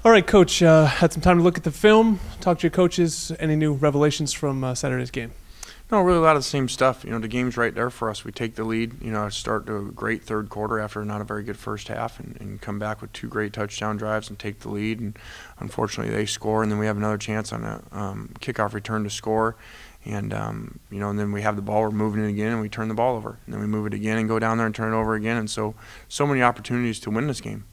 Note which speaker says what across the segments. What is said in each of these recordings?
Speaker 1: All right, Coach, had some time to look at the film, talk to your coaches. Any new revelations from Saturday's game?
Speaker 2: No, really a lot of the same stuff. The game's right there for us. We take the lead, start to a great third quarter after not a very good first half and come back with 2 great touchdown drives and take the lead. And unfortunately, they score, and then we have another chance on a kickoff return to score. And, and then we have the ball, we're moving it again, and we turn the ball over. And then we move it again and go down there and turn it over again. And so many opportunities to win this game.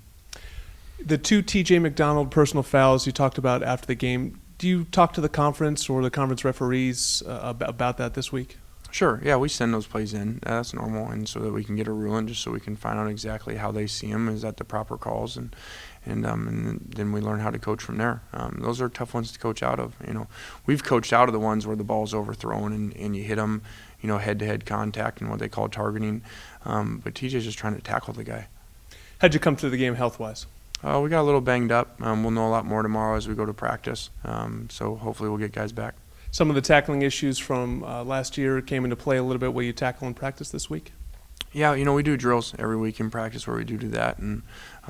Speaker 1: The 2 T.J. McDonald personal fouls you talked about after the game, do you talk to the conference or the conference referees about that this week?
Speaker 2: Sure, yeah, we send those plays in. That's normal, and so that we can get a ruling, just so we can find out exactly how they see them, is that the proper calls, and then we learn how to coach from there. Those are tough ones to coach out of. We've coached out of the ones where the ball's overthrown and you hit them, head-to-head contact and what they call targeting. But TJ's just trying to tackle the guy.
Speaker 1: How'd you come through the game health-wise?
Speaker 2: We got a little banged up. We'll know a lot more tomorrow as we go to practice. So hopefully we'll get guys back.
Speaker 1: Some of the tackling issues from last year came into play a little bit. Will you tackle in practice this week?
Speaker 2: Yeah, we do drills every week in practice where we do that, and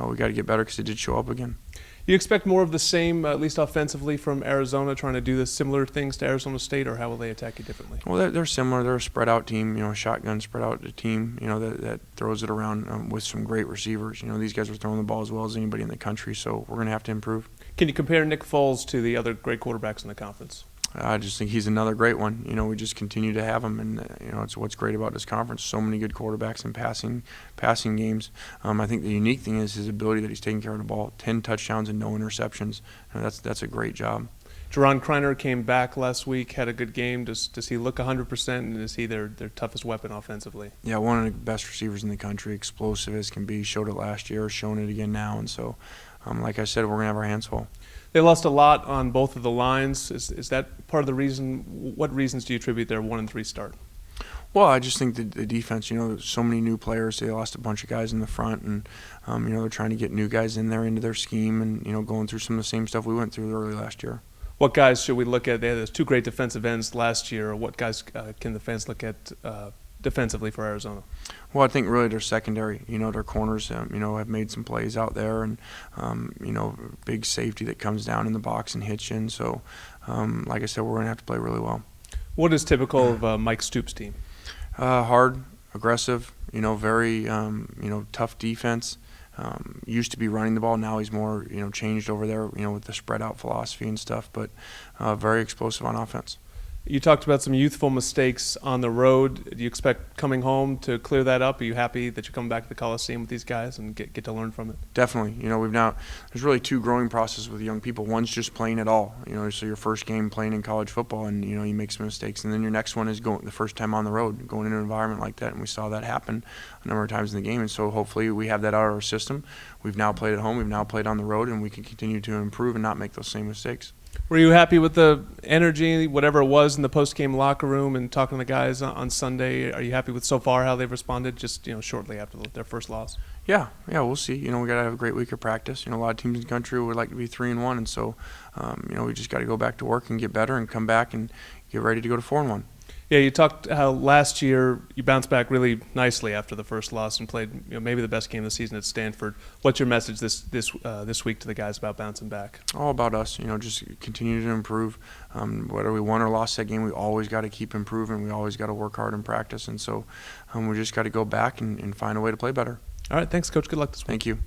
Speaker 2: we got to get better because it did show up again.
Speaker 1: You expect more of the same, at least offensively, from Arizona, trying to do the similar things to Arizona State, or how will they attack you differently?
Speaker 2: Well, they're similar. They're a spread-out team, a shotgun spread-out team, that throws it around with some great receivers. These guys are throwing the ball as well as anybody in the country, so we're going to have to improve.
Speaker 1: Can you compare Nick Foles to the other great quarterbacks in the conference?
Speaker 2: I just think he's another great one. We just continue to have him, and it's what's great about this conference. So many good quarterbacks in passing games. I think the unique thing is his ability that he's taking care of the ball. 10 touchdowns and no interceptions. That's a great job.
Speaker 1: Jaron Kreiner came back last week, had a good game. Does he look 100%, and is he their toughest weapon offensively?
Speaker 2: Yeah, one of the best receivers in the country, explosive as can be. Showed it last year, showing it again now, and so, like I said, we're going to have our hands full.
Speaker 1: They lost a lot on both of the lines. Is that part of the reason? What reasons do you attribute their 1-3 start?
Speaker 2: Well, I just think the defense, so many new players. They lost a bunch of guys in the front, and, they're trying to get new guys in there into their scheme and, going through some of the same stuff we went through early last year.
Speaker 1: What guys should we look at? They had those 2 great defensive ends last year. What guys can the fans look at defensively for Arizona?
Speaker 2: Well, I think really their secondary, their corners, have made some plays out there, and, big safety that comes down in the box and hits you. And so, like I said, we're going to have to play really well.
Speaker 1: What is typical of Mike Stoops' team?
Speaker 2: Hard, aggressive, very, tough defense. Used to be running the ball. Now he's more, changed over there, with the spread out philosophy and stuff, but very explosive on offense.
Speaker 1: You talked about some youthful mistakes on the road. Do you expect coming home to clear that up? Are you happy that you're coming back to the Coliseum with these guys and get to learn from it?
Speaker 2: Definitely. There's really 2 growing processes with young people. One's just playing at all. So your first game playing in college football, and you make some mistakes, and then your next one is going the first time on the road, going in an environment like that, and we saw that happen a number of times in the game. And so hopefully we have that out of our system. We've now played at home, we've now played on the road, and we can continue to improve and not make those same mistakes.
Speaker 1: Were you happy with the energy, whatever it was, in the post-game locker room and talking to the guys on Sunday? Are you happy with so far how they've responded just shortly after their first loss? Yeah,
Speaker 2: we'll see. We got to have a great week of practice. A lot of teams in the country would like to be 3-1, and so we just got to go back to work and get better and come back and get ready to go to 4-1.
Speaker 1: Yeah, you talked how last year you bounced back really nicely after the first loss and played maybe the best game of the season at Stanford. What's your message this week to the guys about bouncing back?
Speaker 2: All about us, just continue to improve. Whether we won or lost that game, we always got to keep improving. We always got to work hard in practice, and so we just got to go back and find a way to play better.
Speaker 1: All right, thanks, Coach. Good luck this week.
Speaker 2: Thank you.